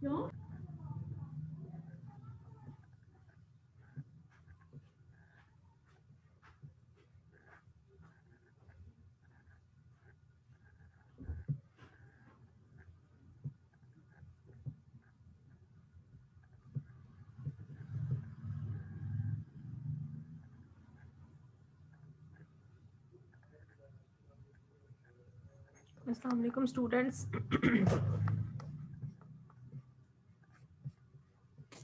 क्यों? अस्सलाम वालेकुम स्टूडेंट्स।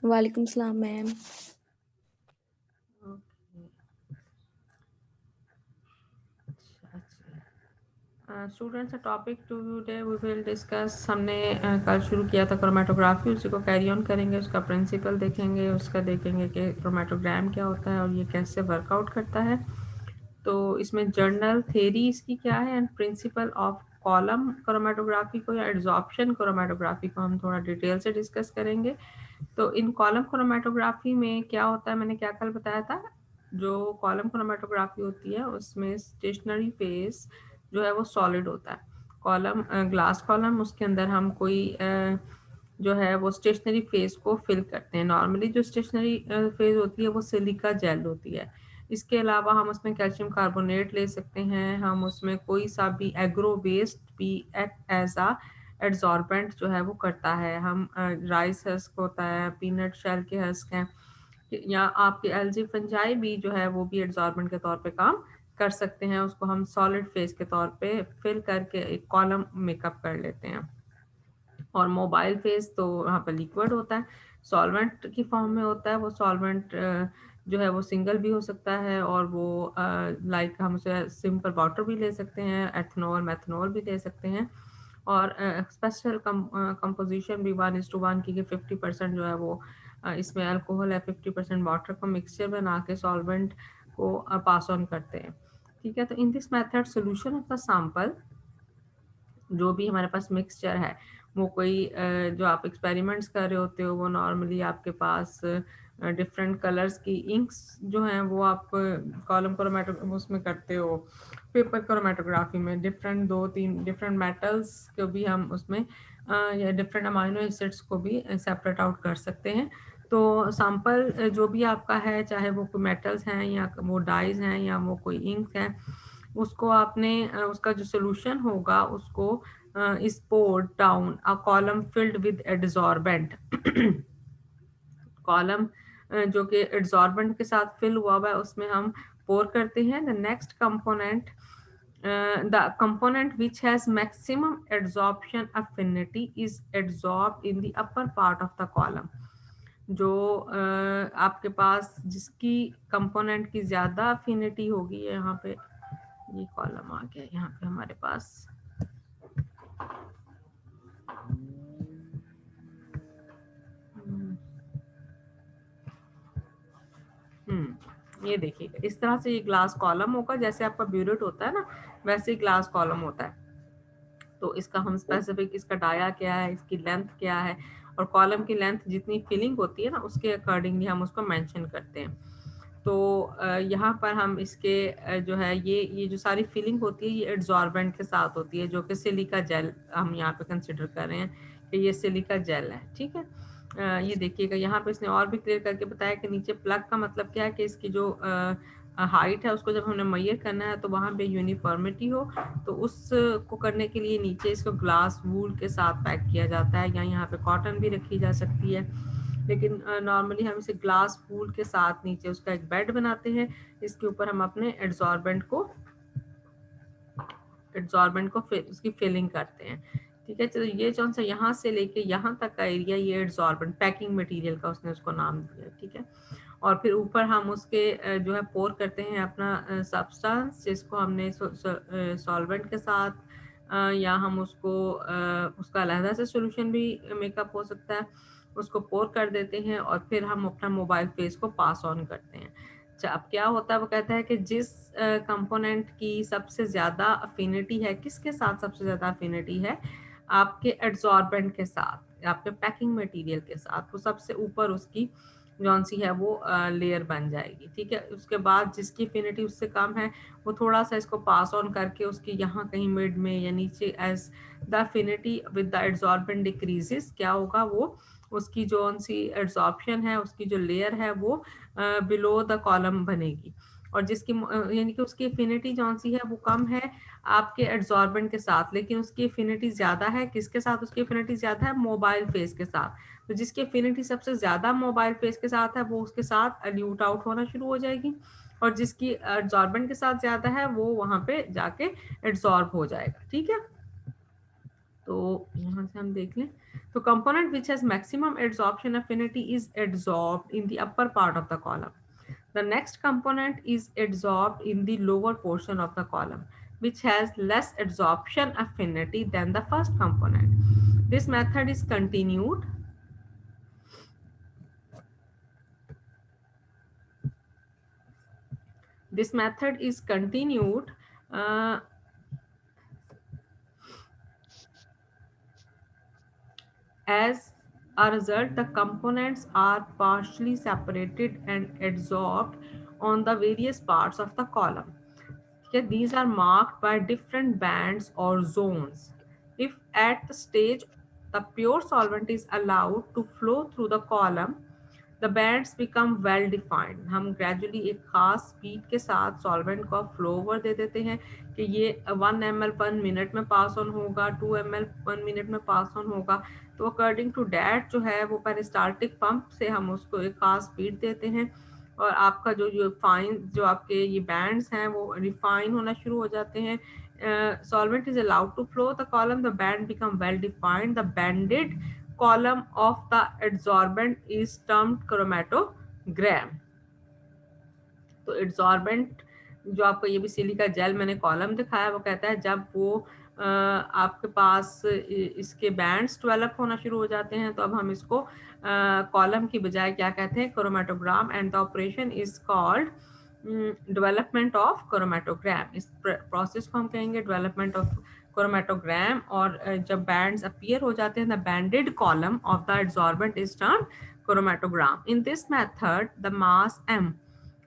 वालेकुम सलाम ma'am. Students topic today we will discuss. हमने कल शुरू किया था क्रोमेटोग्राफी, उसी को कैरी ऑन करेंगे। उसका प्रिंसिपल देखेंगे, उसका देखेंगे कि क्रोमेटोग्राम क्या होता है और ये कैसे वर्कआउट करता है। तो इसमें जर्नल थ्योरी इसकी क्या है and principle of column chromatography को या एड्जॉर्प्शन क्रोमेटोग्राफी को हम थोड़ा डिटेल से डिस्कस करेंगे। तो इन कॉलम क्रोमेटोग्राफी में क्या होता है, मैंने क्या कल बताया था, जो कॉलम क्रोमेटोग्राफी होती है उसमें स्टेशनरी फेस जो है वो सॉलिड होता है। कॉलम ग्लास कॉलम, उसके अंदर हम कोई जो है वो स्टेशनरी फेस को फिल करते हैं। नॉर्मली जो स्टेशनरी फेस होती है वो सिलिका जेल होती है। इसके अलावा हम उसमें कैल्शियम कार्बोनेट ले सकते हैं, हम उसमें कोई सा भी एग्रो वेस्ट भी एक्ट एज आ एड्जॉर्बेंट जो है वो करता है। हम राइस हस्क होता है, पीनट शेल के हस्क हैं, या आपके एल्जी फंजाई भी जो है वो भी एड्जॉर्बेंट के तौर पे काम कर सकते हैं। उसको हम सॉलिड फेस के तौर पे फिल करके एक कॉलम मेकअप कर लेते हैं। और मोबाइल फेस तो वहाँ पर लिक्विड होता है, सॉल्वेंट की फॉर्म में होता है। वो सॉल्वेंट जो है वो सिंगल भी हो सकता है और वो लाइक हम उसे सिंपल वाटर भी ले सकते हैं, एथनॉल मैथनॉल भी ले सकते हैं। और स्पेशल कंपोजिशन भी 1:1 की 50% जो है वो इसमें अल्कोहल है, 50% वाटर का मिक्सचर बना के सॉल्वेंट को पास ऑन करते हैं। ठीक है, तो इन this method solution of the sample, जो भी हमारे पास मिक्सचर है वो कोई जो आप एक्सपेरिमेंट्स कर रहे होते हो वो नॉर्मली आपके पास डिफरेंट कलर्स की इंक्स जो हैं वो आप कॉलम क्रोमेटो उसमें करते हो। पेपर क्रोमेटोग्राफी में डिफरेंट 2-3 डिफरेंट मेटल्स को भी हम उसमें या डिफरेंट अमाइनो एसिड्स को भी सेपरेट आउट कर सकते हैं। तो सैंपल जो भी आपका है, चाहे वो कोई मेटल्स हैं या वो डाइज हैं या वो कोई इंक है, उसको आपने उसका जो सोल्यूशन होगा उसको is poured down a column filled with adsorbent. Column जो कि एडजॉर्बेंट के साथ फिल हुआ हुआ है उसमें हम पोर करते हैं। The next component, the component which has maximum adsorption affinity is adsorbed in the upper part of the column। जो आपके पास जिसकी कंपोनेंट की ज़्यादा अफिनिटी होगी, यहाँ पे ये कॉलम आ गया, यहाँ पे हमारे पास ये देखिएगा इस तरह से ये ग्लास कॉलम होगा। जैसे आपका ब्यूरेट होता है ना, वैसे ही ग्लास कॉलम होता है। तो इसका हम स्पेसिफिक, इसका डाया क्या है, इसकी लेंथ क्या है, और कॉलम की लेंथ जितनी फिलिंग होती है ना उसके अकॉर्डिंगली हम उसको मेंशन करते हैं। तो यहाँ पर हम इसके जो है ये जो सारी फिलिंग होती है ये एड्जॉर्बेंट के साथ होती है, जो कि सिलिका जेल हम यहाँ पे कंसिडर कर रहे हैं कि ये सिलिका जेल है। ठीक है, ये देखिएगा यहाँ पे इसने और भी क्लियर करके बताया कि नीचे प्लग का मतलब क्या है कि इसकी जो हाइट है उसको जब हमने मेजर करना है तो वहाँ पे यूनिफॉर्मिटी हो, तो उसको करने के लिए नीचे इसको ग्लास वूल के साथ पैक किया जाता है, या यहाँ पे कॉटन भी रखी जा सकती है। लेकिन नॉर्मली हम इसे ग्लास वूल के साथ नीचे उसका एक बेड बनाते हैं, इसके ऊपर हम अपने एड्जॉर्बेंट को उसकी फिलिंग करते हैं। ठीक है, चलो ये कौन सा यहाँ से लेके यहाँ तक का एरिया ये एड्जॉर्बेंट पैकिंग मटेरियल का उसने उसको नाम दिया। ठीक है, और फिर ऊपर हम उसके जो है पोर करते हैं अपना सब्सटेंस, जिसको हमने सॉल्वेंट के साथ या हम उसको उसका अलहदा से सोल्यूशन भी मेकअप हो सकता है, उसको पोर कर देते हैं और फिर हम अपना मोबाइल फेस को पास ऑन करते हैं। अच्छा, अब क्या होता है, वो कहता है कि जिस कंपोनेंट की सबसे ज़्यादा अफिनिटी है, किसके साथ सबसे ज़्यादा अफिनिटी है, आपके एड्जॉर्बेंट के साथ, आपके पैकिंग मटेरियल के साथ, वो सबसे ऊपर उसकी जौन सी है वो लेयर बन जाएगी, ठीक है। उसके बाद जिसकी एफिनिटी उससे कम है वो थोड़ा सा इसको पास ऑन करके उसकी यहाँ कहीं मिड में या नीचे, as the affinity with the adsorbent decreases, क्या होगा, वो उसकी जौन सी एड्सॉर्प्शन है, उसकी जो लेयर है वो बिलो द कॉलम बनेगी। और जिसकी यानी कि उसकी एफिनिटी जौन सी है वो कम है आपके एड्सॉर्बेंट के साथ, लेकिन उसकी एफिनिटी ज़्यादा है, किसके साथ उसकी एफिनिटी ज़्यादा है, मोबाइल फेस के साथ। तो जिसकी एफिनिटी सबसे ज़्यादा मोबाइल फेस के साथ है वो उसके साथ एल्यूट आउट होना शुरू हो जाएगी, और जिसकी एड्सॉर्बेंट के साथ ज़्यादा है वो वहाँ पे जाके एड्सॉर्ब हो जाएगा, ठीक है। तो यहाँ से हम देख लें, तो component which has maximum adsorption affinity is adsorbed in the upper part of the column. The next component is adsorbed in the lower portion of the column, which has less adsorption affinity than the first component. This method is continued. This method is continued as a result, the components are partially separated and adsorbed on the various parts of the column. Okay, these are marked by different bands or zones. If at the stage the pure solvent is allowed to flow through the column, the bands become well defined. हम gradually एक खास speed के साथ solvent को flow over दे देते हैं कि ये 1 ml पर मिनट में पास ऑन होगा, 2 ml पर मिनट में पास ऑन होगा। तो अकॉर्डिंग टू डैट जो है वो पेरिस्टाल्टिक पंप से हम उसको एक खास स्पीड देते हैं, और आपका जो फाइन जो आपके ये बैंड्स हैं वो रिफाइन होना शुरू हो जाते हैं। Solvent is allowed to flow the column, the band become well defined, the banded column of the adsorbent is termed chromatogram. तो एड्सॉर्बेंट जो आपको ये भी सिलिका जेल मैंने कॉलम दिखाया, वो कहता है जब वो आपके पास इसके बैंड्स डेवलप होना शुरू हो जाते हैं तो अब हम इसको कॉलम की बजाय क्या कहते हैं, chromatogram, and the operation is called development of chromatogram. इस प्रोसेस को हम कहेंगे डेवलपमेंट ऑफ क्रोमेटोग्राम। और जब बैंड्स अपीयर हो जाते हैं, the banded column of the adsorbent is termed chromatogram. In this method the mass m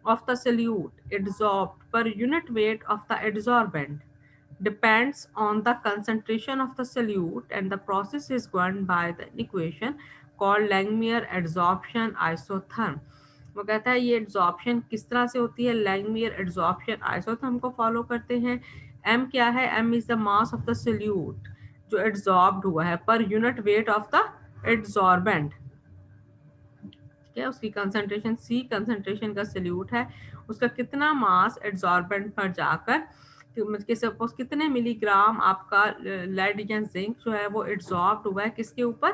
of the solute adsorbed per unit weight of the adsorbent depends on the concentration of the solute, and the process is governed by the equation called Langmuir adsorption isotherm. वो कहता है ये adsorption किस तरह से होती है, Langmuir adsorption isotherm को फॉलो करते हैं। m क्या है, m is the mass of the solute जो एड्सॉर्ब्ड हुआ है per unit weight of the adsorbent, ठीक है। उसकी कंसंट्रेशन C कंसंट्रेशन का सोल्यूट है, उसका कितना मास एड्सॉर्बेंट पर जाकर कि सपोज कितने मिलीग्राम आपका लेड या जिंक जो है वो एड्सॉर्ब्ड हुआ है किसके ऊपर,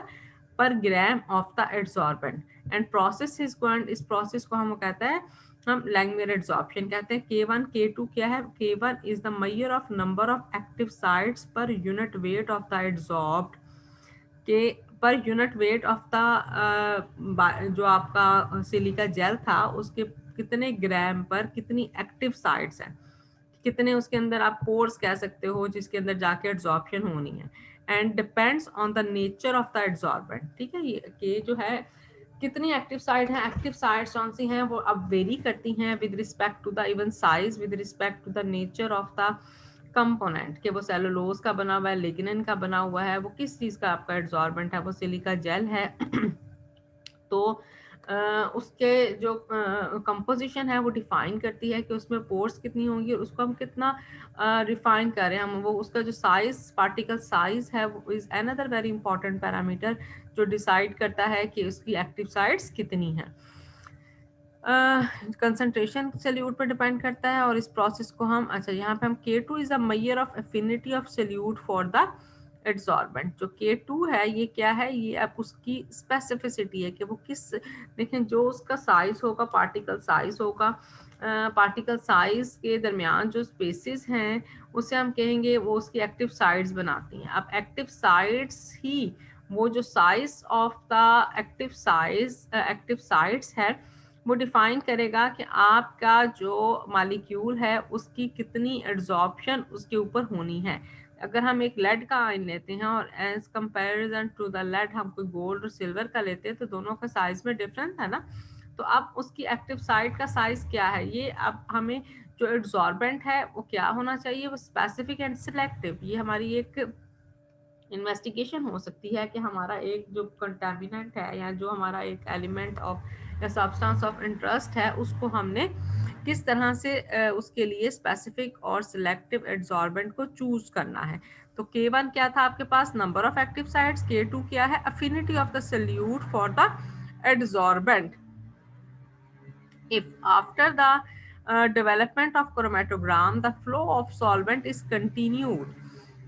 पर gram of the adsorbent. And process is going, इस प्रोसेस को हम कहता है हम लैंगमियर एड्सॉर्प्शन कहते हैं। K1 K2 क्या है, K1 is the measure of number of active sites per unit weight of the adsorbed, के per unit weight of the जो आपका सिलिका जेल था उसके कितने ग्राम पर कितनी एक्टिव साइट्स हैं, कितने उसके अंदर आप पोर्स कह सकते हो जिसके अंदर जाके एड्सॉर्प्शन होनी है, and depends on the nature of the adsorbent, ठीक है। ये जो है कितनी एक्टिव साइट है, एक्टिव साइट्स कौन सी हैं वो अब वेरी करती हैं with respect to the ion size, with respect to the nature of the component, कि वो सेलुलोज का बना हुआ है, लिग्निन का बना हुआ है, वो किस चीज़ का आपका एड्सॉर्बेंट है, वो सिलिका जेल है। तो उसके जो कंपोजिशन है वो डिफाइन करती है कि उसमें पोर्स कितनी होंगी और उसको हम कितना रिफाइन कर रहे हैं हम, वो उसका जो साइज, पार्टिकल साइज है वो is another very important parameter जो डिसाइड करता है कि उसकी एक्टिव साइट्स कितनी हैं। कंसंट्रेशन सोल्यूट पर डिपेंड करता है, और इस प्रोसेस को हम यहाँ पे हम K2 is a measure of affinity of solute for the adsorbent. जो K2 है ये क्या है, ये अब उसकी स्पेसिफिसिटी है कि वो किस, देखें जो उसका साइज होगा, पार्टिकल साइज होगा, पार्टिकल साइज के दरमियान जो स्पेसिस हैं उसे हम कहेंगे वो उसकी एक्टिव साइड्स बनाती हैं। अब एक्टिव साइड्स ही वो जो size of the active sides है वो डिफाइन करेगा कि आपका जो मालिक्यूल है उसकी कितनी एड्सॉर्प्शन उसके ऊपर होनी है। अगर हम एक लेड का आयन लेते हैं और as comparison to the lead हम कोई गोल्ड और सिल्वर का लेते हैं तो दोनों का साइज में डिफरेंस है ना, तो अब उसकी एक्टिव साइट का साइज क्या है, ये अब हमें जो एड्सॉर्बेंट है वो क्या होना चाहिए, वो स्पेसिफिक एंड सिलेक्टिव। ये हमारी एक इन्वेस्टिगेशन हो सकती है कि हमारा एक जो कंटामिनेंट है या जो हमारा एक एलिमेंट ऑफ या सब्सटेंस ऑफ इंटरेस्ट है उसको हमने किस तरह से उसके लिए स्पेसिफिक और सिलेक्टिव एड्सॉर्बेंट को चूज करना है। तो K1 क्या था आपके पास, number of active sites. K2 क्या है, affinity of the solute for the adsorbent. If after the development of chromatogram the flow of solvent is continued,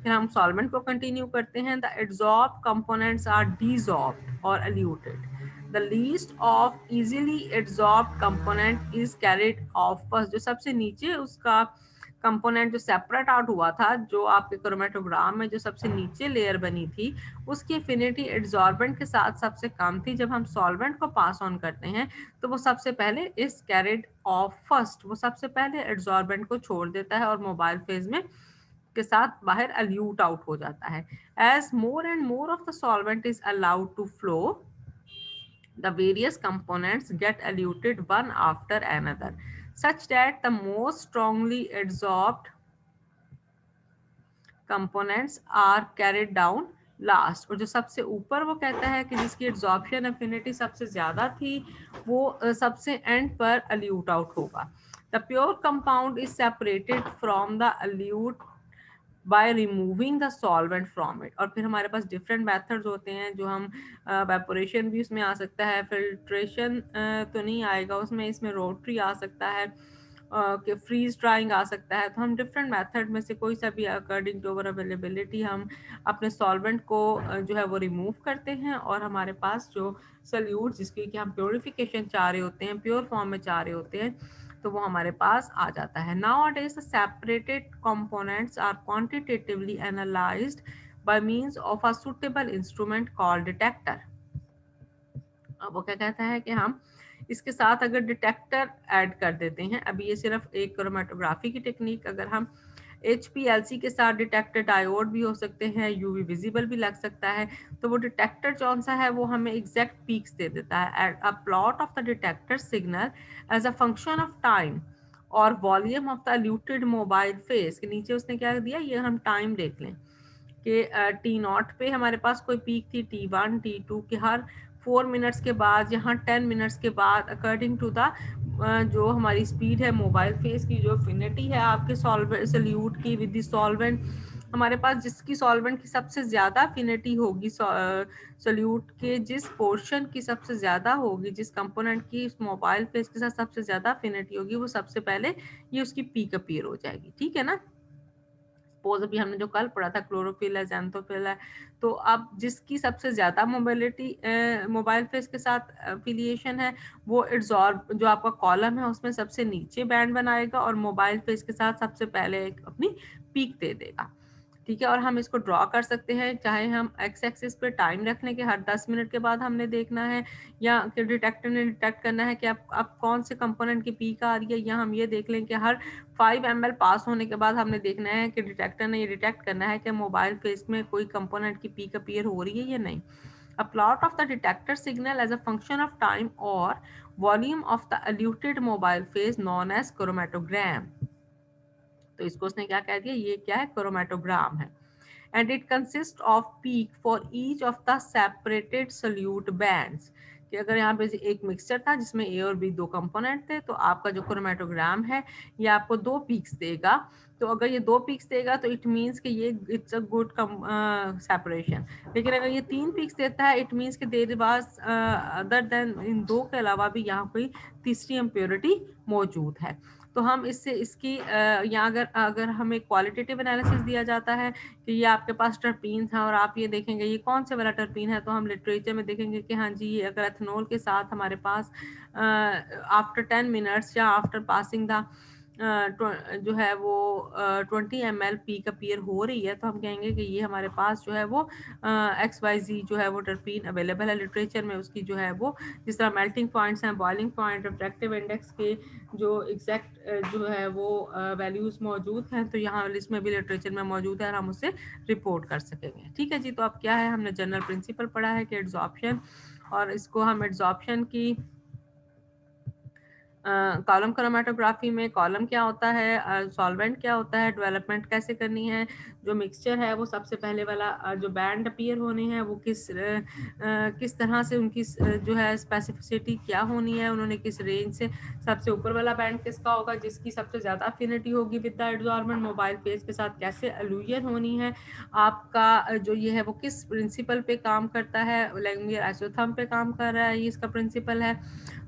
फिर हम सॉल्वेंट को कंटिन्यू करते हैं, the adsorb components are desorbed और eluted, the least of easily adsorbed component is carried off first. जो सबसे नीचे उसका कंपोनेंट जो सेपरेट आउट हुआ था, जो आपके क्रोमेटोग्राम में जो सबसे नीचे लेयर बनी थी, उसकी एफिनिटी एड्सॉर्बेंट के साथ सबसे कम थी। जब हम सॉल्वेंट को पास ऑन करते हैं तो वो सबसे पहले इस कैरिड ऑफ फर्स्ट, वो सबसे पहले एड्सॉर्बेंट को छोड़ देता है और मोबाइल फेज में के साथ बाहर एल्यूट आउट हो जाता है। As more and more of the solvent is allowed to flow, the various components get eluted one after another such that the most strongly adsorbed components are carried down last। और जो सबसे ऊपर वो कहता है कि जिसकी एड्सॉर्प्शन एफिनिटी सबसे ज्यादा थी वो सबसे एंड पर एल्यूट आउट होगा। The pure compound is separated from the elute by removing the solvent from it. और फिर हमारे पास डिफरेंट मेथड्स होते हैं, जो हम वेपोरेशन भी उसमें आ सकता है, फिल्ट्रेशन तो नहीं आएगा उसमें, इसमें रोटरी आ सकता है, कि फ्रीज ड्राइंग आ सकता है। तो हम डिफरेंट मेथड में से कोई सा भी अकॉर्डिंग टू अवर अवेलेबिलिटी हम अपने सॉल्वेंट को जो है वो रिमूव करते हैं, और हमारे पास जो सल्यूट जिसकी कि हम प्योरिफिकेशन चाह रहे होते हैं, प्योर फॉर्म में चाह रहे होते हैं, तो वो हमारे पास आ जाता है। Nowadays the separated components are quantitatively analyzed by means of a suitable instrument called detector। अब वो क्या कहता है कि हम इसके साथ अगर डिटेक्टर ऐड कर देते हैं, अभी ये सिर्फ एक क्रोमेटोग्राफी की टेक्निक, अगर हम HPLC के साथ डिटेक्टर डायोड भी हो सकते हैं, यूवी विजिबल भी लग सकता है, तो वो डिटेक्टर कौन सा है, वो हमें एग्जैक्ट पीक्स दे देता है। A plot of the detector signal as a function of time और volume of the eluted mobile phase. के नीचे उसने क्या दिया, ये हम टाइम देख लें कि T0 पे हमारे पास कोई पीक थी, T1 T2 के हर 4 मिनट्स के बाद, यहाँ 10 मिनट्स के बाद, अकॉर्डिंग टू द जो हमारी स्पीड है मोबाइल फेस की, जो एफिनिटी है आपके सॉल्यूट की विद द सॉल्वेंट, हमारे पास जिसकी सॉल्वेंट की सबसे ज़्यादा एफिनिटी होगी, सॉल्यूट के जिस पोर्शन की सबसे ज़्यादा होगी, जिस कंपोनेंट की इस मोबाइल फेस के साथ सबसे ज़्यादा एफिनिटी होगी, वो सबसे पहले ये उसकी पीक अपीयर हो जाएगी। ठीक है ना। सपोज अभी हमने जो कल पढ़ा था क्लोरोफिल है, ज़ैंथोफिल है, तो अब जिसकी सबसे ज़्यादा मोबिलिटी मोबाइल फेस के साथ एफिलिएशन है, वो एड्सॉर्ब जो आपका कॉलम है उसमें सबसे नीचे बैंड बनाएगा और मोबाइल फेस के साथ सबसे पहले एक अपनी पीक दे देगा। ठीक है, और हम इसको ड्रॉ कर सकते हैं, चाहे हम एक्स एक्सिस पे टाइम रख लें कि हर 10 मिनट के बाद हमने देखना है, या कि डिटेक्टर ने डिटेक्ट करना है कि अब कौन से कंपोनेंट की पीक आ रही है, या हम ये देख लें कि हर 5 ml पास होने के बाद हमने देखना है कि डिटेक्टर ने ये डिटेक्ट करना है कि मोबाइल फेस में कोई कंपोनेंट की पीक अपीयर हो रही है या नहीं। A plot of the detector signal as a function of time or volume of the eluted mobile phase known as chromatogram। तो इसको उसने क्या कह दिया, ये क्या है, क्रोमेटोग्राम है। And it consist off peak for each of the separated solute bands. कि अगर यहाँ पे एक मिक्सचर था जिसमें ए और बी दो कंपोनेंट थे, तो आपका जो क्रोमेटोग्राम है ये आपको दो पीक्स देगा। तो अगर ये दो पीक्स देगा तो इट मीन्स कि ये इट्स अ गुड सेपरेशन। लेकिन अगर ये 3 पीक्स देता है, इट मीन्स कि there was other then in दो के अलावा भी यहाँ कोई तीसरी इम्प्योरिटी मौजूद है। तो हम इससे इसकी या अगर अगर हमें क्वालिटेटिव एनालिसिस दिया जाता है कि ये आपके पास टर्पीन्स हैं और आप ये देखेंगे ये कौन से वाला टर्पीन है, तो हम लिटरेचर में देखेंगे कि हाँ जी, ये अगर एथनॉल के साथ हमारे पास आफ्टर 10 मिनट्स या आफ्टर पासिंग द जो है वो 20 ml पीक अपीयर हो रही है, तो हम कहेंगे कि ये हमारे पास जो है वो XYZ जो है वो टर्पीन अवेलेबल है। लिटरेचर में उसकी जो है वो जिस तरह मेल्टिंग पॉइंट्स हैं, बॉइलिंग पॉइंट, रिफ्रैक्टिव इंडेक्स के जो एग्जैक्ट जो है वो वैल्यूज़ मौजूद हैं, तो यहाँ इसमें भी लिटरेचर में मौजूद है और हम उससे रिपोर्ट कर सकेंगे। ठीक है जी। तो अब क्या है, हमने जनरल प्रिंसिपल पढ़ा है कि एड्सॉर्प्शन, और इसको हम एड्सॉर्प्शन की कॉलम क्रोमेटोग्राफी में कॉलम क्या होता है, सॉल्वेंट क्या होता है, डेवलपमेंट कैसे करनी है, जो मिक्सचर है वो सबसे पहले वाला जो बैंड अपीयर होने हैं वो किस तरह से उनकी जो है स्पेसिफिसिटी क्या होनी है, उन्होंने किस रेंज से, सबसे ऊपर वाला बैंड किसका होगा जिसकी सबसे ज़्यादा अफिनिटी होगी with the adsorbent, mobile phase के साथ कैसे अलूजन होनी है, आपका जो ये है वो किस प्रिंसिपल पे काम करता है, लैंगमियर आइसोथर्म पे काम कर रहा है, ये इसका प्रिंसिपल है।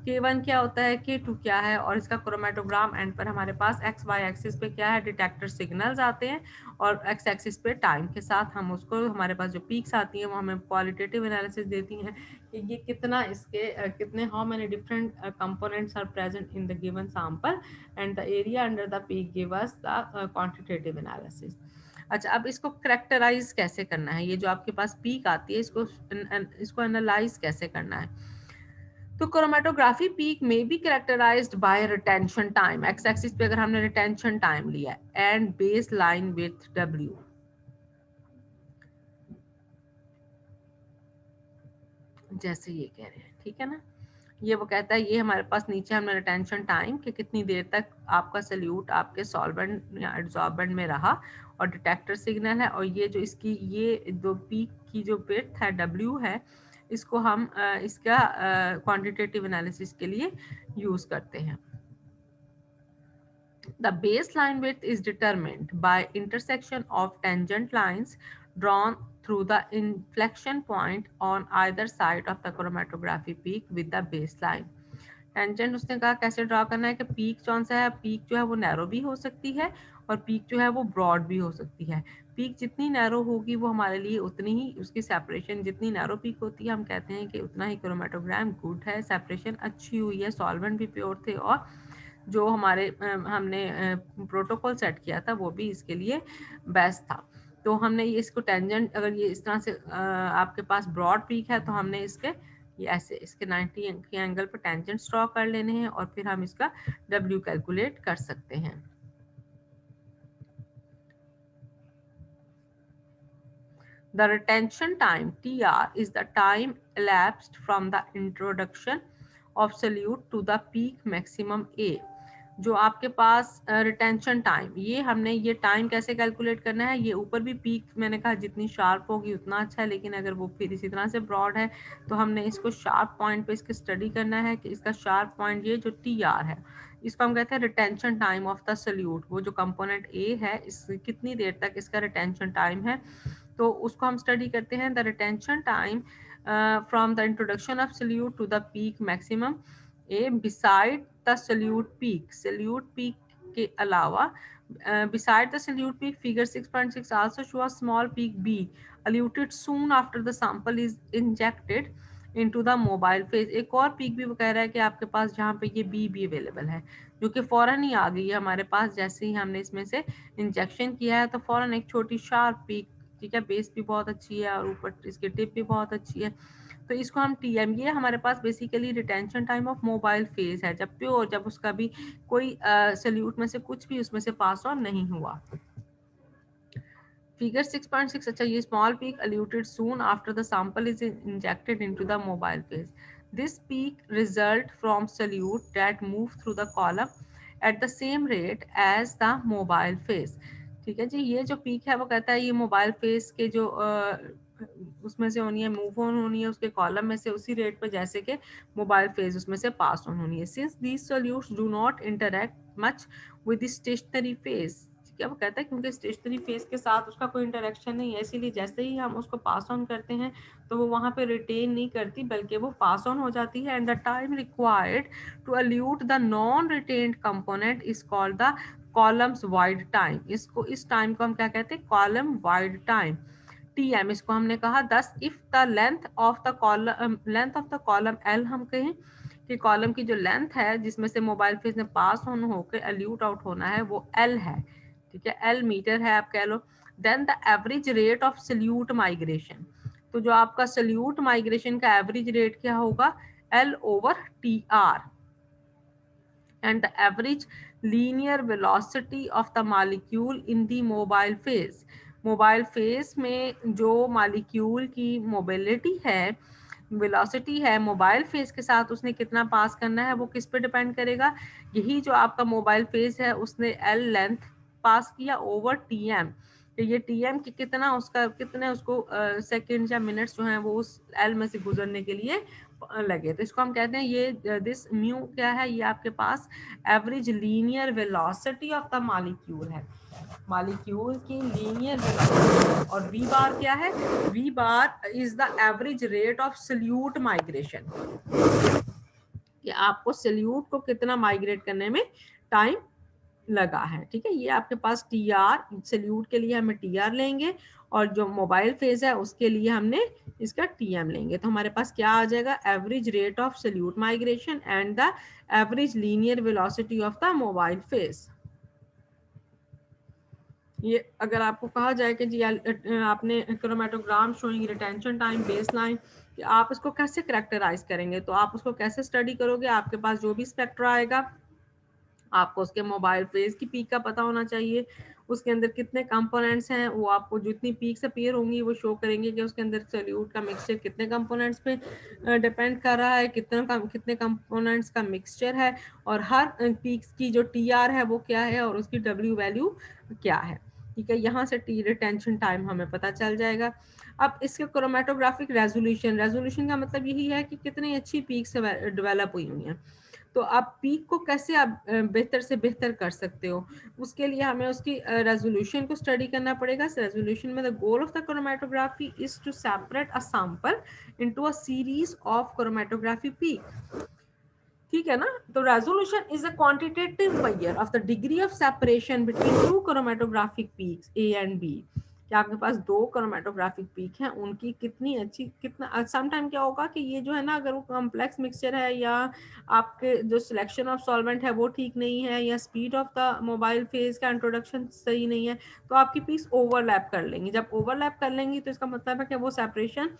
K1 क्या होता है, K2 क्या है, और इसका क्रोमेटोग्राम एंड पर हमारे पास एक्स वाई एक्सिस पे क्या है, डिटेक्टर सिग्नल्स आते हैं, और एक्स एक्सिस पे टाइम के साथ हम उसको, हमारे पास जो पीक्स आती हैं वो हमें क्वालिटेटिव एनालिसिस देती हैं कि ये कितना इसके कितने how many different components are present in the given sample and the area under the peak give us the quantitative analysis. अच्छा, अब इसको करेक्टराइज कैसे करना है, ये जो आपके पास पीक आती है इसको एनालाइज कैसे करना है। तो क्रोमेटोग्राफी पीक में be characterized by retention time, x axis पे अगर हमने रिटेंशन टाइम लिया and base line with W, जैसे ये कह रहे हैं, ठीक है ना, ये वो कहता है, ये हमारे पास नीचे हमने रिटेंशन टाइम कि कितनी देर तक आपका सल्यूट आपके सॉल्वेंट या एडसॉर्बेंट में रहा, और डिटेक्टर सिग्नल है, और ये जो इसकी ये दो पीक की जो विड्थ है डब्ल्यू है, इसको हम इसका क्वांटिटेटिव एनालिसिस के लिए यूज करते हैं। The baseline width is determined by intersection of tangent lines drawn through the inflection point on either side of the chromatography peak with the baseline. Tangent उसने कहा कैसे ड्रॉ करना है कि पीक कौन सा है, पीक जो है वो नैरो भी हो सकती है और पीक जो है वो ब्रॉड भी हो सकती है। पीक जितनी नैरो होगी वो हमारे लिए उतनी ही उसकी सेपरेशन, जितनी नैरो पीक होती है हम कहते हैं कि उतना ही क्रोमेटोग्राम गुड है, सेपरेशन अच्छी हुई है, सॉल्वेंट भी प्योर थे, और जो हमारे हमने प्रोटोकॉल सेट किया था वो भी इसके लिए बेस्ट था। तो हमने ये इसको टेंजेंट, अगर ये इस तरह से आपके पास ब्रॉड पीक है तो हमने इसके ये ऐसे इसके 90 के एंगल पर टेंजेंट ड्रॉ कर लेने हैं और फिर हम इसका W कैलकुलेट कर सकते हैं। The retention time TR is the time elapsed from the introduction of solute to the peak maximum A। जो आपके पास रिटेंशन टाइम, ये हमने ये टाइम कैसे कैलकुलेट करना है, ये ऊपर भी पीक मैंने कहा जितनी शार्प होगी उतना अच्छा है, लेकिन अगर वो फिर इसी तरह से ब्रॉड है तो हमने इसको शार्प पॉइंट पे इसकी स्टडी करना है कि इसका शार्प पॉइंट ये जो TR है इसको हम कहते हैं retention time of the solute. वो जो कंपोनेंट A है इस कितनी देर तक इसका रिटेंशन टाइम है, तो उसको हम स्टडी करते हैं। The retention time from the introduction of solute to the peak maximum a beside the solute peak, solute peak के अलावा beside the solute peak, figure 6.6 also show a small peak B eluted soon after the sample is injected into the mobile phase। एक और peak भी वो कह रहा है कि आपके पास जहाँ पे ये बी भी अवेलेबल है जो कि फौरन ही आ गई है हमारे पास, जैसे ही हमने इसमें से इंजेक्शन किया है तो फौरन एक छोटी शार्प पीक, ठीक है, बेस भी बहुत अच्छी है और ऊपर इसकी टिप भी बहुत अच्छी है, तो इसको हम TM, ये हमारे पास basically retention time of mobile phase है, जब प्योर, जब उसका भी कोई सल्यूट में से कुछ भी उसमें से पास ऑन नहीं हुआ। फिगर 6.6, अच्छा, ये small peak eluted soon after the sample is injected into the mobile phase। This peak result from solute that move through the column at the same rate as the mobile phase। ठीक है जी, ये जो peak है वो कहता है ये mobile phase के जो उसमें से होनी है, मूव ऑन होनी है उसके कॉलम में से उसी रेट पर जैसे कि मोबाइल फेज उसमें से पास ऑन होनी है। Since these solutes do not interact much with stationary phase, क्या वो कहता है क्योंकि स्टेशनरी फेज के साथ उसका कोई इंटरेक्शन नहीं है, इसीलिए जैसे ही हम उसको पास ऑन करते हैं तो वो वहाँ पे रिटेन नहीं करती बल्कि वो पास ऑन हो जाती है। And the time required to elute the non retained component is called the column's void time. इसको, इस टाइम को हम क्या कहते हैं, कॉलम वाइड टाइम, TM इसको हमने कहा। दस if the length of the column L, हम कहें कि कॉलम की जो लेंथ है जिसमें से मोबाइल फेज ने पास ऑन होकर एल्यूट आउट होना है वो L है, ठीक है, L मीटर है आप कह लो। Then the average rate of solute migration, तो जो आपका सल्यूट माइग्रेशन का एवरेज रेट क्या होगा, L/TR। and the average linear velocity of the molecule in the mobile phase। Mobile phase में जो मॉलिक्यूल की मोबिलिटी है वेलोसिटी है मोबाइल फेज के साथ उसने कितना पास करना है वो किस पे डिपेंड करेगा, यही जो आपका मोबाइल फेज है उसने एल लेंथ पास किया ओवर टी एम, तो ये टी एम की कितना उसका कितने उसको सेकेंड या मिनट्स जो हैं वो उस एल में से गुजरने के लिए लगे, तो इसको हम कहते हैं ये दिस म्यू क्या है, ये आपके पास average linear velocity of the molecule है, मॉलिक्यूल की लीनियर वेलोसिटी। और वी बार क्या है, v bar is the average rate of solute migration, कि आपको सल्यूट को कितना माइग्रेट करने में टाइम लगा है, ठीक है। ये आपके पास टी आर, सल्यूट के लिए हमें टी आर लेंगे और जो मोबाइल फेज है उसके लिए हमने इसका टी एम लेंगे, तो हमारे पास क्या आ जाएगा, average rate of solute migration and the average linear velocity of the mobile phase. ये अगर आपको कहा जाए कि जी आपने chromatogram showing retention time baseline, कि आप इसको कैसे करेक्टराइज करेंगे, तो आप उसको कैसे स्टडी करोगे, आपके पास जो भी स्पेक्ट्रा आएगा आपको उसके मोबाइल फेज की पीक का पता होना चाहिए, उसके अंदर कितने कंपोनेंट्स हैं, वो आपको जितनी पीक्स अपीयर होंगी वो शो करेंगे कि उसके अंदर सॉल्यूट का मिक्सचर कितने कंपोनेंट्स पे डिपेंड कर रहा है, कितने कंपोनेंट्स का मिक्सचर है, और हर पीक्स की जो टी आर है वो क्या है और उसकी डब्ल्यू वैल्यू क्या है, ठीक है। यहाँ से टी रिटेंशन टाइम हमें पता चल जाएगा। अब इसके क्रोमेटोग्राफिक रेजोल्यूशन का मतलब यही है कि कितनी अच्छी पीक्स डेवलप हुई हुई हैं, तो आप पीक को कैसे आप बेहतर से बेहतर कर सकते हो, उसके लिए हमें उसकी रेजोल्यूशन को स्टडी करना पड़ेगा। रेजोल्यूशन में the goal of the chromatography is to separate a sample into a series of chromatography peak, ठीक है ना। तो resolution is a quantitative measure of the degree of separation between two chromatographic peaks A and B, कि आपके पास दो chromatographic peak हैं उनकी कितनी अच्छी कितना समटाइम क्या होगा कि ये जो है ना, अगर वो कॉम्प्लेक्स मिक्सचर है या आपके जो सिलेक्शन ऑफ सॉल्वेंट है वो ठीक नहीं है या speed of the mobile phase का इंट्रोडक्शन सही नहीं है, तो आपकी पीक्स ओवरलैप कर लेंगी। जब ओवरलैप कर लेंगी तो इसका मतलब है कि वो सेपरेशन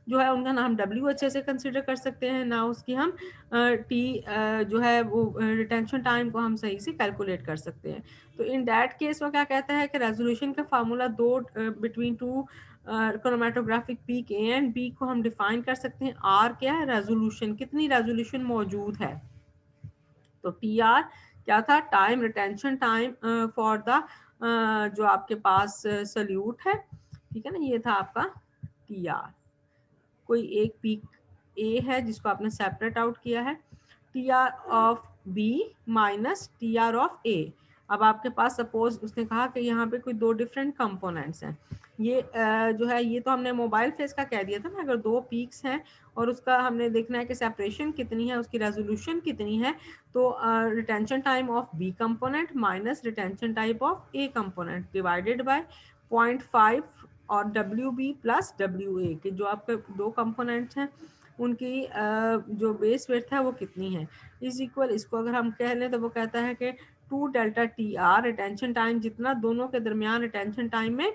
जो है उनका ना हम डब्ल्यू अच्छे से कंसिडर कर सकते हैं, ना उसकी हम टी जो है वो रिटेंशन टाइम को हम सही से कैलकुलेट कर सकते हैं। तो इन दैट केस वो क्या कहता है कि रेजोल्यूशन का फार्मूला दो between two chromatographic peak A and B को हम डिफाइन कर सकते हैं। आर क्या है, रेजोल्यूशन, कितनी रेजोल्यूशन मौजूद है, तो टी आर क्या था, time retention time for the जो आपके पास सल्यूट है, ठीक है ना, ये था आपका टी आर। कोई एक पीक ए है जिसको आपने सेपरेट आउट किया है, T R of B minus T R of A. अब आपके पास सपोज उसने कहा कि यहाँ पे कोई दो डिफरेंट कंपोनेंट्स हैं, ये जो है ये तो हमने मोबाइल फेज का कह दिया था ना, अगर दो पीक्स हैं और उसका हमने देखना है कि सेपरेशन कितनी है, उसकी रेजोल्यूशन कितनी है, तो retention time of B component minus retention time of A component divided by 0.5 और W B plus W A के जो आपके दो कंपोनेंट्स हैं उनकी जो बेस वेट है वो कितनी है, इज इक्वल, इसको अगर हम कह लें तो वो कहता है कि 2 delta T are retention time जितना दोनों के दरमियान रिटेंशन टाइम में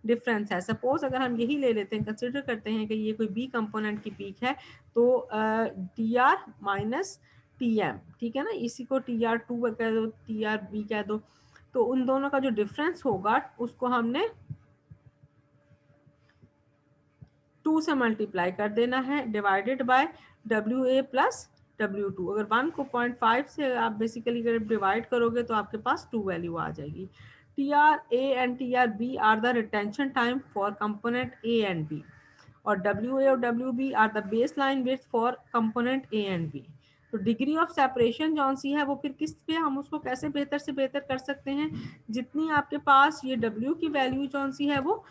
डिफरेंस है। सपोज अगर हम यही ले लेते हैं, कंसिडर करते हैं कि ये कोई बी कंपोनेंट की पीक है, तो T R minus T M, ठीक है ना, इसी को टी आर टू कह दो, टी आर बी कह दो, तो उन दोनों का जो डिफरेंस होगा उसको हमने 2 से मल्टीप्लाई कर देना है divided by W A plus W two. अगर 1 को 0.5 से आप बेसिकली अगर डिवाइड करोगे तो आपके पास 2 वैल्यू आ जाएगी। T R A and T R B are the retention time for component A and B, और डब्ल्यू ए और W B are the base line width for component A and B. तो degree of separation जौन सी है वो फिर किस पे हम उसको कैसे बेहतर से बेहतर कर सकते हैं, जितनी आपके पास ये डब्ल्यू की वैल्यू जौन सी है वो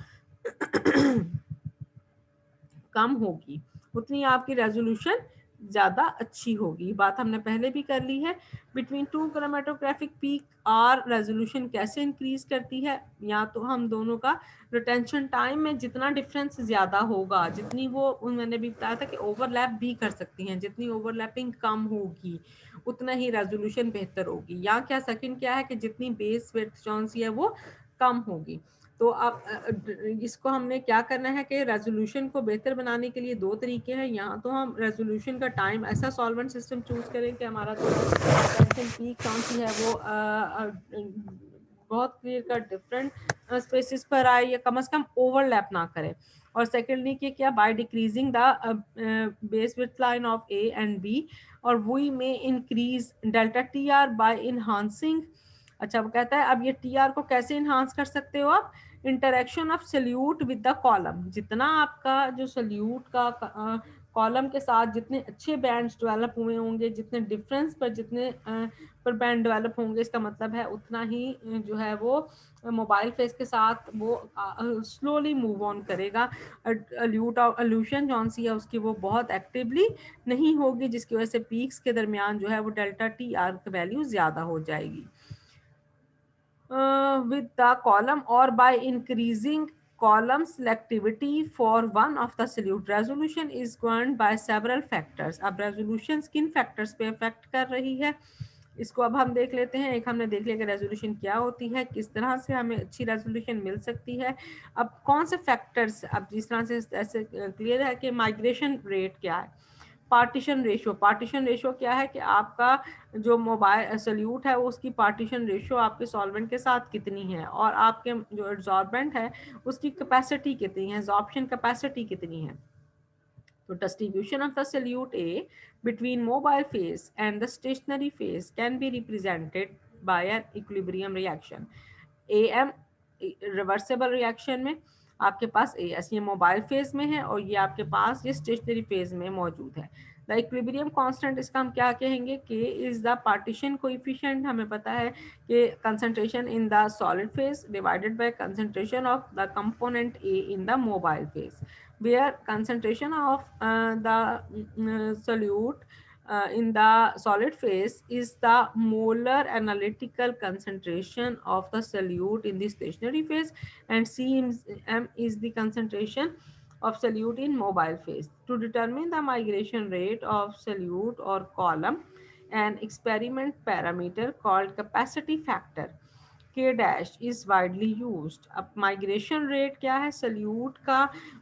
कम होगी उतनी आपकी रेजोल्यूशन ज़्यादा अच्छी होगी। बात हमने पहले भी कर ली है। Between two chromatographic peak or resolution कैसे इंक्रीज करती है, या तो हम दोनों का रिटेंशन टाइम में जितना डिफरेंस ज़्यादा होगा, जितनी वो मैंने भी बताया था कि ओवरलैप भी कर सकती हैं, जितनी ओवरलैपिंग कम होगी उतना ही रेजोल्यूशन बेहतर होगी, या क्या सेकंड क्या है कि जितनी बेस विड्थ जौन सी है वो कम होगी। तो अब इसको हमने क्या करना है कि रेजोल्यूशन को बेहतर बनाने के लिए दो तरीके हैं। यहाँ तो हम रेजोल्यूशन का टाइम ऐसा सॉल्वेंट सिस्टम चूज करें कि हमारा जो टेंशन पीक कौन सी है वो बहुत क्लियर कट डिफरेंट स्पेसिस पर आए या कम से कम ओवरलैप ना करे। और सेकेंडली क्या by decreasing the base width line of A and B, और वी में increase delta T R by enhancing. अच्छा, वो कहता है अब ये टी आर को कैसे इन्हांस कर सकते हो आप, interaction of solute with the column, जितना आपका जो सोल्यूट का कॉलम के साथ जितने अच्छे बैंड्स डेवलप हुए होंगे, जितने डिफरेंस पर जितने पर बैंड डेवलप होंगे, इसका मतलब है उतना ही जो है वो मोबाइल फेस के साथ वो स्लोली मूव ऑन करेगा। अल्यूशन जौन सी है उसकी वो बहुत एक्टिवली नहीं होगी, जिसकी वजह से पीक्स के दरमियान जो है वो डेल्टा टी आर की वैल्यू ज़्यादा हो जाएगी with the column or by increasing column selectivity for one of the solute. Resolution is governed by several factors. अब resolution किन factors पे affect कर रही है, इसको अब हम देख लेते हैं। एक हमने देख लिया कि रेजोल्यूशन क्या होती है, किस तरह से हमें अच्छी रेजोल्यूशन मिल सकती है। अब कौन से फैक्टर्स, अब जिस तरह से ऐसे क्लियर है कि माइग्रेशन रेट क्या है, पार्टीशन रेशियो। पार्टीशन रेशियो क्या है कि आपका जो मोबाइल सोल्यूट है वो उसकी पार्टीशन रेशियो आपके सॉल्वेंट के साथ कितनी है, और आपके जो एब्जॉर्बेंट है उसकी कैपेसिटी कितनी है, एब्जॉर्प्शन कैपेसिटी कितनी है। तो distribution of the solute A between mobile phase and the stationary phase can be represented by an equilibrium reaction. AM reversible reaction में आपके पास AS ये मोबाइल फेज में है और ये आपके पास ये स्टेशनरी फेज में मौजूद है। द इक्विलिब्रियम कांस्टेंट, इसका हम क्या कहेंगे, K is the partition coefficient. हमें पता है कि concentration in the solid phase divided by concentration of the component A in the mobile phase, where concentration of the solute in the solid phase is the molar analytical concentration of the solute in the stationary phase, and Cm is the concentration of solute in mobile phase. To determine the migration rate of solute or column, an experiment parameter called capacity factor K dash is widely used. अब migration rate क्या है, salute का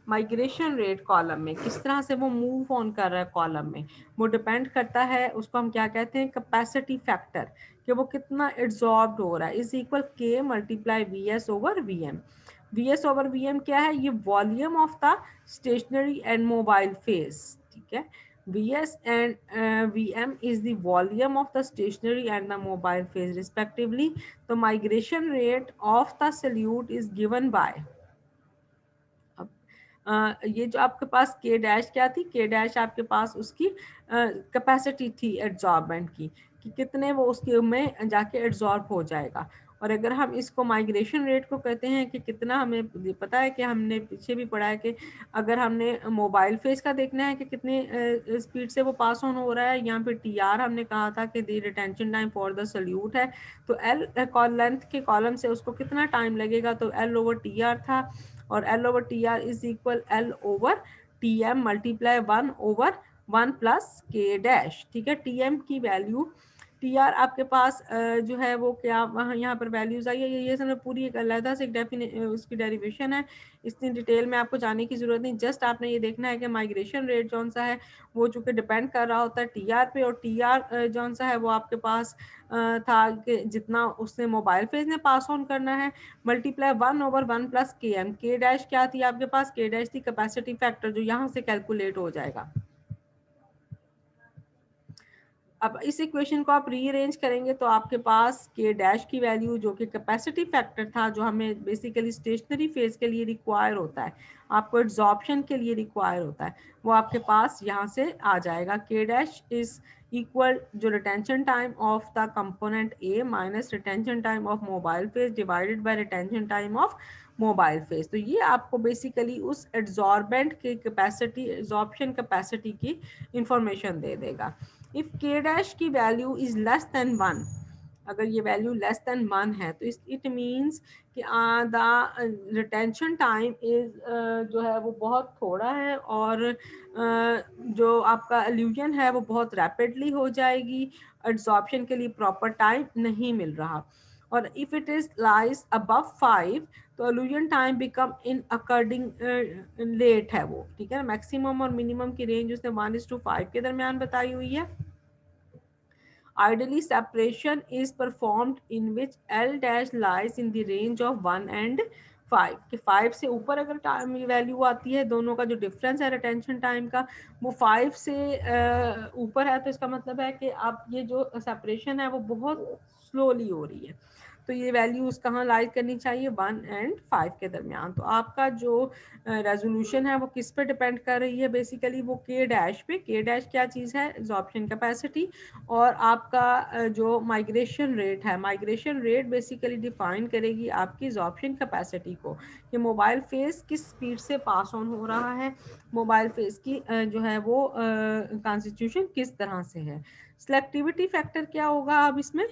migration rate column में किस तरह से वो move on कर रहा है कॉलम में, वो डिपेंड करता है, उसको हम क्या कहते हैं, कैपेसिटी फैक्टर, कि वो कितना एब्जॉर्ब्ड हो रहा है, is equal K multiply V S over V M. V S over V M क्या है, ये volume of the stationary and mobile phase, ठीक है। Vs and Vm is the volume of the stationary and the mobile phase respectively. The migration rate of the solute is given by, ये जो आपके पास K dash क्या थी, K dash आपके पास उसकी capacity थी एड्जॉर्बेंट की, कि कितने वो उसके में जाके एड्जॉर्ब हो जाएगा। और अगर हम इसको माइग्रेशन रेट को कहते हैं कि कितना, हमें पता है कि हमने पीछे भी पढ़ा है कि अगर हमने मोबाइल फेज का देखना है कि कितने स्पीड से वो पास ऑन हो रहा है, यहाँ पे टी आर हमने कहा था कि the retention time for the solute है, तो एल लेंथ के कॉलम से उसको कितना टाइम लगेगा, तो एल ओवर टी आर था, और L over T R is equal L over T M multiply 1/1 plus K dash, ठीक है। टी एम की वैल्यू, टी आर आपके पास जो है वो क्या वहाँ यहाँ पर वैल्यूज आई है, ये सब पूरी एक अलग से एक उसकी डेरिवेशन है, इतनी डिटेल में आपको जाने की जरूरत नहीं, जस्ट आपने ये देखना है कि माइग्रेशन रेट जौन सा है वो चूंकि डिपेंड कर रहा होता है टी आर पे, और टी आर जौन सा है वो आपके पास था कि जितना उसने मोबाइल फेज ने पास ऑन करना है, मल्टीप्लाई 1/1 प्लस के एम। के डैश क्या थी आपके पास, के डैश थी कैपेसिटी फैक्टर, जो यहाँ से कैलकुलेट हो जाएगा। अब इस इक्वेशन को आप रीअरेंज करेंगे तो आपके पास के डैश की वैल्यू जो कि कैपेसिटी फैक्टर था, जो हमें बेसिकली स्टेशनरी फेज के लिए रिक्वायर होता है, आपको एब्जॉर्प्शन के लिए रिक्वायर होता है, वो आपके पास यहाँ से आ जाएगा। के डैश इज इक्वल जो retention time of the component A minus retention time of mobile phase divided by retention time of mobile phase. तो ये आपको बेसिकली उस एब्जॉर्बेंट की कैपेसिटी, एब्जॉर्प्शन कैपेसिटी की इंफॉर्मेशन दे देगा। इफ के डैश की वैल्यू इज लेस देन 1, अगर ये वैल्यू लेस देन 1 है तो इट मीन्स कि द रिटेंशन टाइम इज जो है वो बहुत थोड़ा है, और जो आपका एल्यूजन है वो बहुत रैपिडली हो जाएगी, एब्जॉर्प्शन के लिए प्रॉपर टाइम नहीं मिल रहा। और if it is lies above 5 तो elution time become in according late है वो, ठीक है ना। मैक्सिमम और मिनिमम की रेंज उसने 1:5 के दरमियान बताई हुई है। Ideally, separation is performed in which L dash lies in the range of 1 and 5 कि 5 से ऊपर अगर टाइम वैल्यू आती है, दोनों का जो डिफरेंस है रिटेंशन टाइम का वो 5 से ऊपर है, तो इसका मतलब है कि आप ये जो सेपरेशन है वो बहुत स्लोली हो रही है। तो ये वैल्यूज कहाँ लाइक करनी चाहिए, 1 and 5 के दरमियान। तो आपका जो रेजोल्यूशन है वो किस पे डिपेंड कर रही है, बेसिकली वो के डैश पे। के डैश क्या चीज़ है, एब्जॉर्प्शन कैपेसिटी, और आपका जो माइग्रेशन रेट है, माइग्रेशन रेट बेसिकली डिफाइन करेगी आपकी एब्जॉर्प्शन कैपेसिटी को, कि मोबाइल फेस किस स्पीड से पास ऑन हो रहा है, मोबाइल फेस की जो है वो कॉन्स्टिट्यूशन किस तरह से है। सिलेक्टिविटी फैक्टर क्या होगा अब इसमें,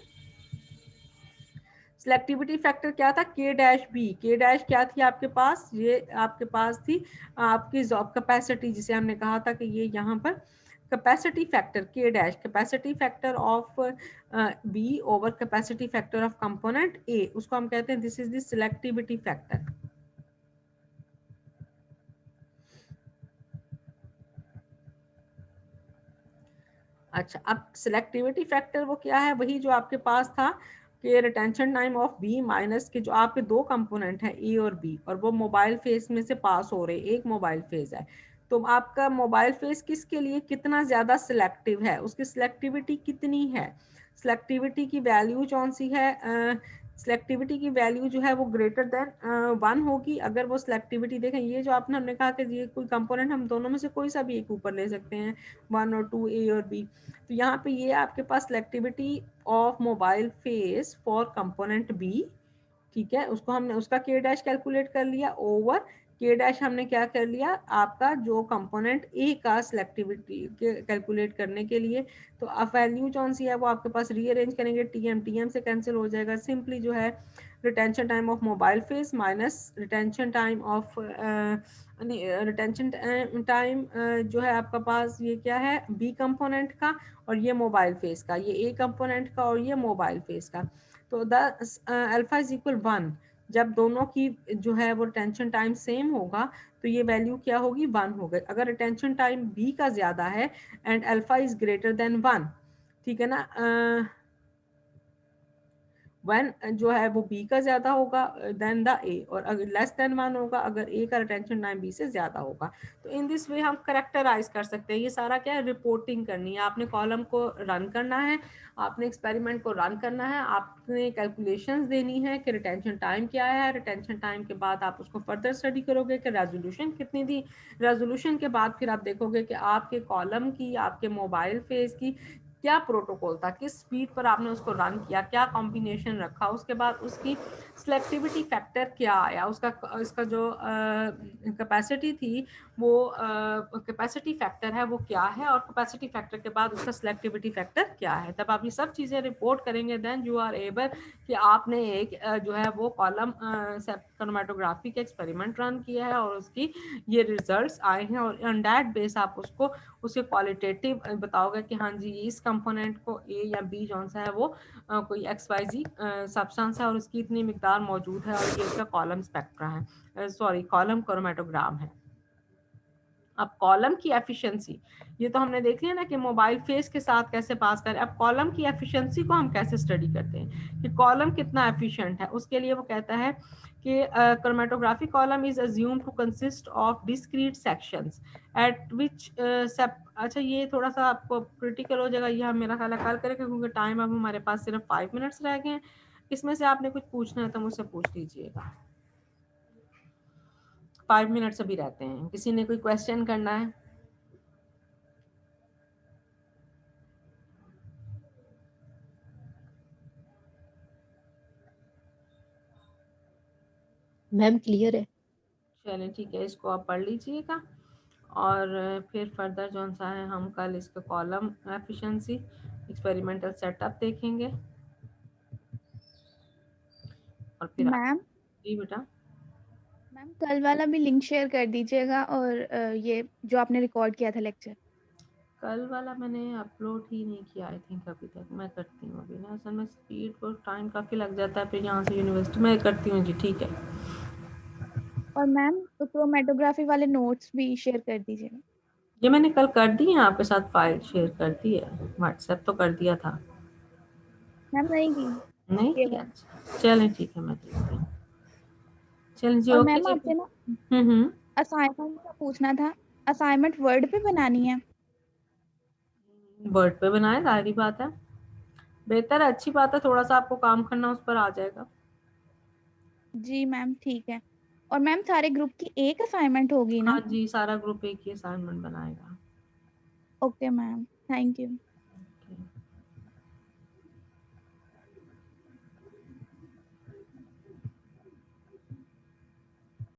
सिलेक्टिविटी फैक्टर क्या था, के डैश बी। के डैश क्या थी आपके पास, ये आपके पास थी आपकी जॉब कैपेसिटी, जिसे हमने कहा था कि ये यहाँ पर capacity factor, K dash capacity factor of B over capacity factor of component A, उसको हम कहते हैं this is the selectivity factor. अच्छा, अब सिलेक्टिविटी फैक्टर वो क्या है, वही जो आपके पास था कि retention time of B minus के जो आपके दो कंपोनेंट हैं ए और बी, और वो मोबाइल फेस में से पास हो रहे, एक मोबाइल फेस है, तो आपका मोबाइल फेस किसके लिए कितना ज़्यादा सिलेक्टिव है, उसकी सिलेक्टिविटी कितनी है, सिलेक्टिविटी की वैल्यू कौन सी है, सिलेक्टिविटी की वैल्यू जो है वो ग्रेटर देन 1 होगी। अगर वो सिलेक्टिविटी देखें, ये जो आपने हमने कहा कि ये कोई कंपोनेंट हम दोनों में से कोई सा भी एक ऊपर ले सकते हैं, 1 और 2, ए और बी, तो यहाँ पे ये आपके पास selectivity of mobile phase for component B, ठीक है, उसको हमने उसका के डैश कैलकुलेट कर लिया ओवर के डैश हमने क्या कर लिया, आपका जो कंपोनेंट ए का सिलेक्टिविटी कैलकुलेट करने के लिए। तो अब वैल्यू कौन सी है वो आपके पास रीअरेंज करेंगे, टीएम टीएम से कैंसिल हो जाएगा, सिंपली जो है retention time of mobile face minus retention time of retention time जो है आपका पास ये क्या है, बी कंपोनेंट का, और ये मोबाइल फेस का, ये ए कंपोनेंट का और ये मोबाइल फेस का। तो द अल्फा इज इक्वल 1, जब दोनों की जो है वो रिटेंशन टाइम सेम होगा तो ये वैल्यू क्या होगी, 1 होगी। अगर रिटेंशन टाइम बी का ज़्यादा है and alpha is greater than 1, ठीक है ना, वन जो है वो बी का ज़्यादा होगा देन द ए, और अगर लेस देन 1 होगा अगर ए का रिटेंशन टाइम बी से ज़्यादा होगा। तो इन दिस वे हम करेक्टराइज कर सकते हैं। ये सारा क्या है, रिपोर्टिंग करनी है, आपने कॉलम को रन करना है, आपने एक्सपेरिमेंट को रन करना है, आपने कैलकुलेशंस देनी है कि रिटेंशन टाइम क्या है, रिटेंशन टाइम के बाद आप उसको फर्दर स्टडी करोगे कि रेजोल्यूशन कितनी थी, रेजोल्यूशन के बाद फिर आप देखोगे कि आपके कॉलम की, आपके मोबाइल फेस की क्या प्रोटोकॉल था, किस स्पीड पर आपने उसको रन किया, क्या कॉम्बिनेशन रखा, उसके बाद उसकी सिलेक्टिविटी फैक्टर क्या आया, उसका इसका जो कैपेसिटी थी वो कैपेसिटी फैक्टर है वो क्या है, और कैपेसिटी फैक्टर के बाद उसका सिलेक्टिविटी फैक्टर क्या है। तब आप ये सब चीज़ें रिपोर्ट करेंगे, देन यू आर एबल कि आपने एक जो है वो कॉलम क्रोमैटोग्राफी के एक्सपेरिमेंट रन किया है और उसकी ये रिजल्ट्स आए हैं, और ऑन दैट बेस आप उसको उसके क्वालिटेटिव बताओगे कि हाँ जी इस कंपोनेंट को ए या बी जौन सा है वो कोई XYZ सब्सटेंस है और उसकी इतनी मिकदार मौजूद है, और ये उसका कॉलम स्पेक्ट्रा है, सॉरी कॉलम क्रोमैटोग्राम है। अब कॉलम की एफिशिएंसी, ये तो हमने देख लिया ना कि मोबाइल फेस के साथ कैसे पास करें। अब कॉलम की एफिशिएंसी को हम कैसे स्टडी करते हैं कि कॉलम कितना एफिशिएंट है, उसके लिए वो कहता है कि chromatography column is assumed to consist of discrete sections at which अच्छा ये थोड़ा सा आपको क्रिटिकल हो जाएगा, ये हम मेरा ख्याल है कल करेंगे क्योंकि टाइम अब हमारे पास सिर्फ 5 मिनट्स रह गए हैं। इसमें से आपने कुछ पूछना है तो मुझसे पूछ लीजिएगा, 5 मिनट्स अभी रहते हैं, किसी ने कोई क्वेश्चन करना है? मैम क्लियर है। चलें ठीक है, इसको आप पढ़ लीजिएगा और फिर फर्दर जौन सा है हम कल इसका कॉलम एफिशिएंसी एक्सपेरिमेंटल सेटअप देखेंगे। और फिर मैम जी बेटा, मैम कल वाला भी लिंक शेयर कर दीजिएगा, और ये जो आपने रिकॉर्ड किया था लेक्चर। कल वाला मैंने अपलोड ही नहीं किया आई थिंक अभी तक। मैं करती हूँ अभी ना, असल में स्पीड पर टाइम काफ़ी लग जाता है, फिर यहाँ से यूनिवर्सिटी में करती हूँ जी, ठीक है। और मैम तो क्रोमेटोग्राफी वाले नोट्स भी शेयर कर दीजिएगा। ये मैंने कल कर दी है, आपके साथ फाइल शेयर कर दी है, व्हाट्सएप तो कर दिया था। मैम नहीं की नहीं ये किया? वाला। चलें ठीक है, मैं देखती हूँ। चलिए और ओके मैम जी। आपसे ना हम्म। असाइनमेंट का पूछना था। असाइनमेंट वर्ड पे बनानी है? वर्ड पे बनाए, सारी बात है। बेहतर है, अच्छी बात है, थोड़ा सा आपको काम करना उस पर आ जाएगा। जी मैम ठीक है। और मैम सारे ग्रुप की एक असाइनमेंट होगी हाँ ना? जी, सारा ग्रुप एक ही असाइनमेंट बनाएगा। Okay ma'am, thank you.